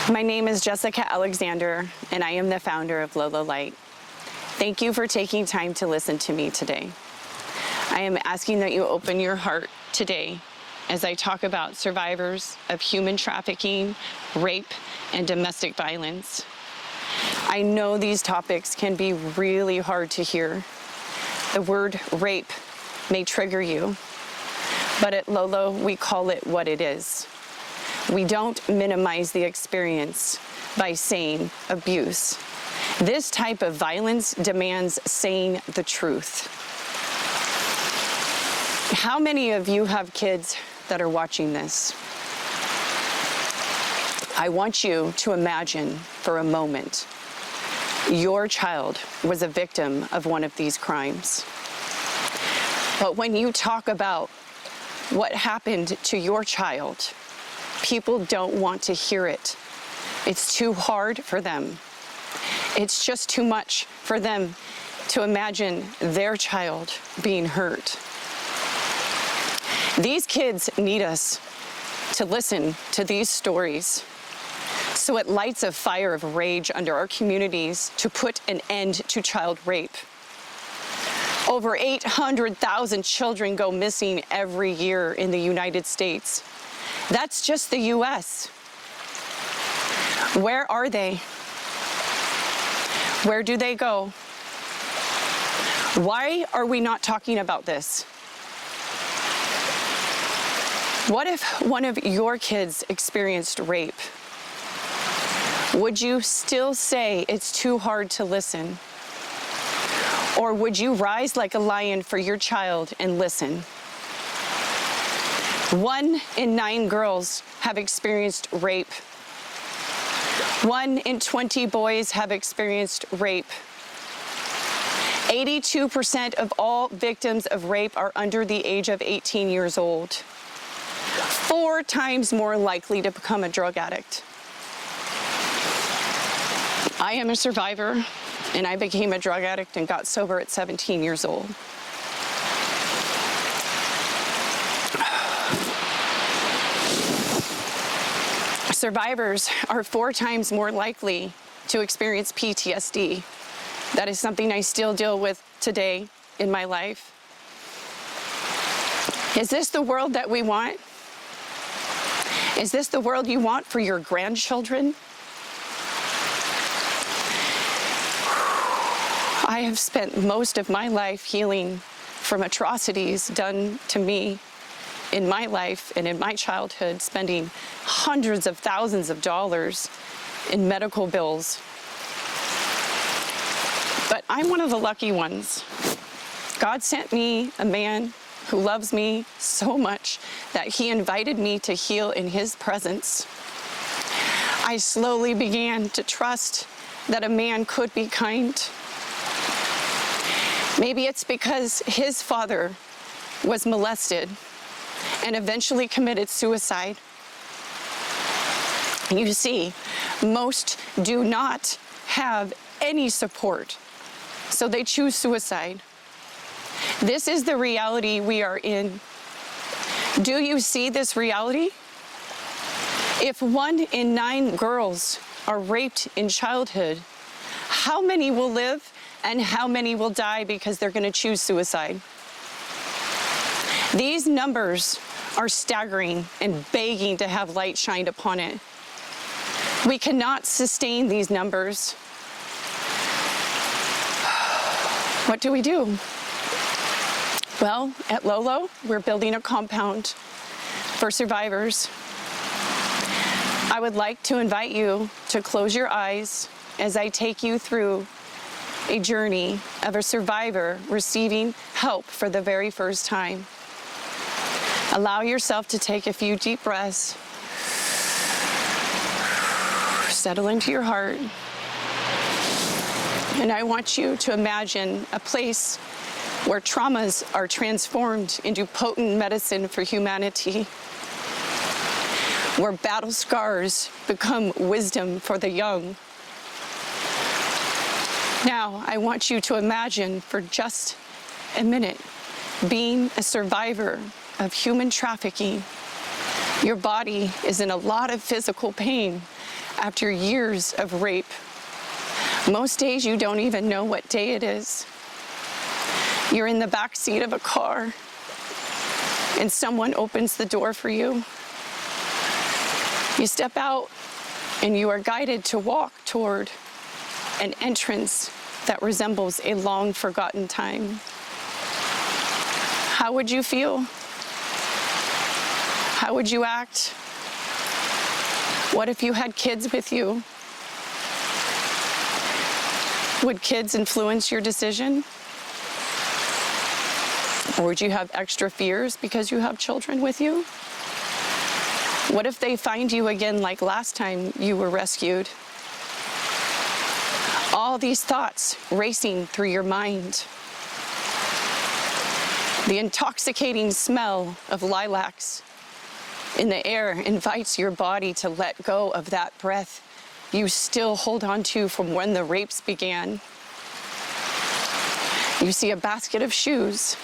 My name is Jessica Alexander, and I am the founder of Lolo Light. Thank you for taking time to listen to me today. I am asking that you open your heart today as I talk about survivors of human trafficking, rape, and domestic violence. I know these topics can be really hard to hear. The word rape may trigger you, but at Lolo, we call it what it is. We don't minimize the experience by saying abuse. This type of violence demands saying the truth. How many of you have kids that are watching this? I want you to imagine for a moment your child was a victim of one of these crimes. But when you talk about what happened to your child, people don't want to hear it. It's too hard for them. It's just too much for them to imagine their child being hurt. These kids need us to listen to these stories so it lights a fire of rage under our communities to put an end to child rape. Over 800,000 children go missing every year in the United States. That's just the U.S. Where are they? Where do they go? Why are we not talking about this? What if one of your kids experienced rape? Would you still say it's too hard to listen? Or would you rise like a lion for your child and listen? 1 in 9 girls have experienced rape. 1 in 20 boys have experienced rape. 82% of all victims of rape are under the age of 18 years old. 4 times more likely to become a drug addict. I am a survivor, and I became a drug addict and got sober at 17 years old. Survivors are 4 times more likely to experience PTSD. That is something I still deal with today in my life. Is this the world that we want? Is this the world you want for your grandchildren? I have spent most of my life healing from atrocities done to me in my life and in my childhood, spending hundreds of thousands of dollars in medical bills. But I'm one of the lucky ones. God sent me a man who loves me so much that he invited me to heal in his presence. I slowly began to trust that a man could be kind. Maybe it's because his father was molested and eventually committed suicide. You see, most do not have any support, so they choose suicide. This is the reality we are in. Do you see this reality? If 1 in 9 girls are raped in childhood, how many will live and how many will die because they're going to choose suicide? These numbers are staggering and begging to have light shined upon it. We cannot sustain these numbers. What do we do? Well, at Lolo, we're building a compound for survivors. I would like to invite you to close your eyes as I take you through a journey of a survivor receiving help for the very first time. Allow yourself to take a few deep breaths. Settle into your heart. And I want you to imagine a place where traumas are transformed into potent medicine for humanity, where battle scars become wisdom for the young. Now, I want you to imagine for just a minute being a survivor of human trafficking Your body is in a lot of physical pain after years of rape. Most days you don't even know what day it is. You're in the back seat of a car and someone opens the door for you. You step out and you are guided to walk toward an entrance that resembles a long forgotten time. How would you feel? How would you act? What if you had kids with you? Would kids influence your decision? Or would you have extra fears because you have children with you? What if they find you again like last time you were rescued? All these thoughts racing through your mind. The intoxicating smell of lilacs in the air invites your body to let go of that breath you still hold on to from when the rapes began. You see a basket of shoes.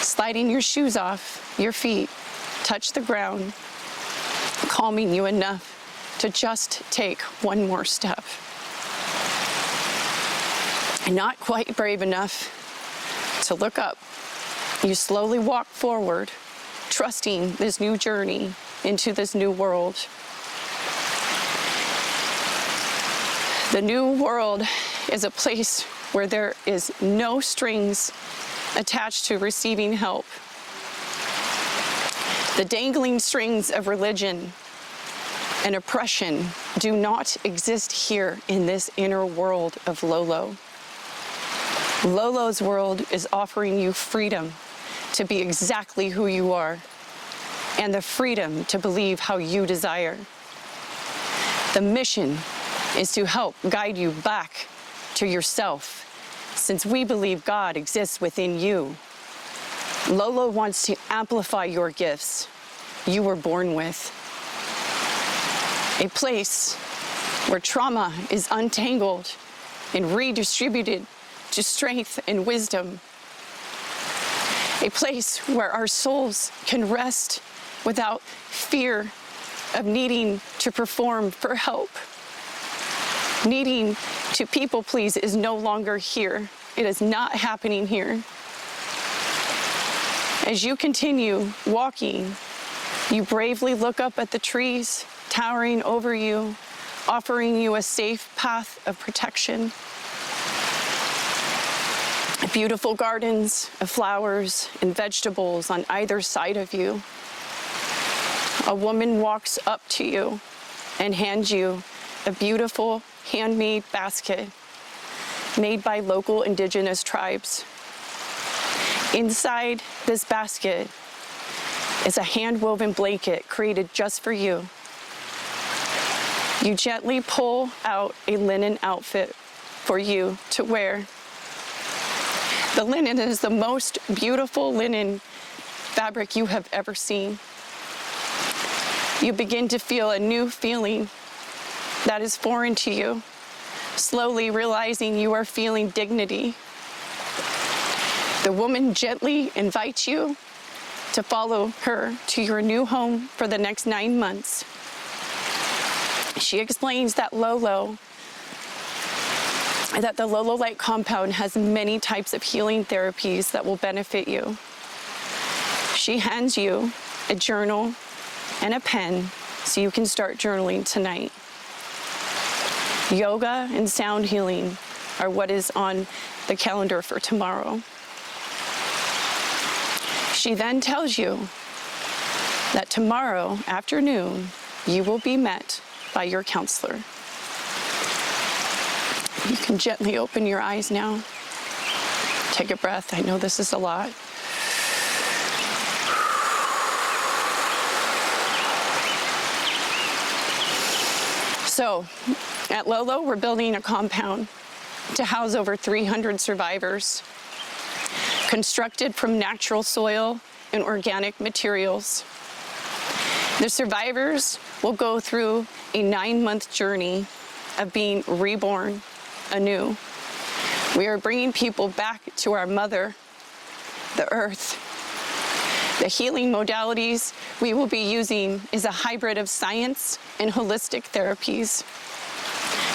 Sliding your shoes off your feet, touch the ground, calming you enough to just take one more step. Not quite brave enough to look up, you slowly walk forward, trusting this new journey into this new world. The new world is a place where there is no strings attached to receiving help. The dangling strings of religion and oppression do not exist here in this inner world of Lolo. Lolo's world is offering you freedom to be exactly who you are and the freedom to believe how you desire. The mission is to help guide you back to yourself, since we believe God exists within you. Lolo wants to amplify your gifts you were born with. A place where trauma is untangled and redistributed to strength and wisdom. A place where our souls can rest without fear of needing to perform for help. Needing to people please is no longer here. It is not happening here. As you continue walking, you bravely look up at the trees towering over you, offering you a safe path of protection. Beautiful gardens of flowers and vegetables on either side of you. A woman walks up to you and hands you a beautiful handmade basket made by local indigenous tribes. Inside this basket is a hand-woven blanket created just for you. You gently pull out a linen outfit for you to wear. The linen is the most beautiful linen fabric you have ever seen. You begin to feel a new feeling that is foreign to you, slowly realizing you are feeling dignity. The woman gently invites you to follow her to your new home for the next 9 months. She explains that the Lolo Light compound has many types of healing therapies that will benefit you. She hands you a journal and a pen so you can start journaling tonight. Yoga and sound healing are what is on the calendar for tomorrow. She then tells you that tomorrow afternoon you will be met by your counselor. You can gently open your eyes now. Take a breath. I know this is a lot. So, at Lolo, we're building a compound to house over 300 survivors, constructed from natural soil and organic materials. The survivors will go through a 9-month journey of being reborn anew. We are bringing people back to our mother, the earth. The healing modalities we will be using is a hybrid of science and holistic therapies.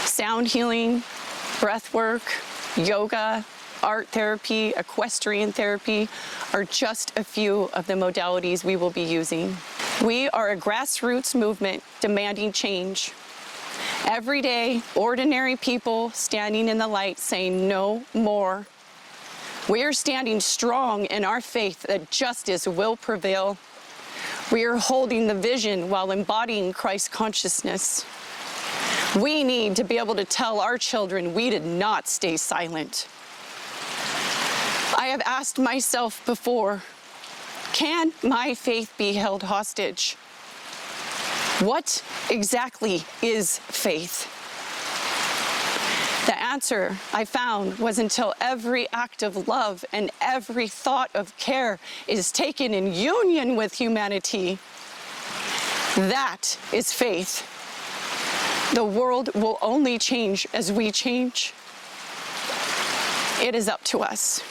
Sound healing, breath work, yoga, art therapy, equestrian therapy are just a few of the modalities we will be using. We are a grassroots movement demanding change. Everyday, ordinary people standing in the light saying no more. We are standing strong in our faith that justice will prevail. We are holding the vision while embodying Christ consciousness. We need to be able to tell our children we did not stay silent. I have asked myself before, can my faith be held hostage? What exactly is faith? The answer I found was until every act of love and every thought of care is taken in union with humanity. That is faith. The world will only change as we change. It is up to us.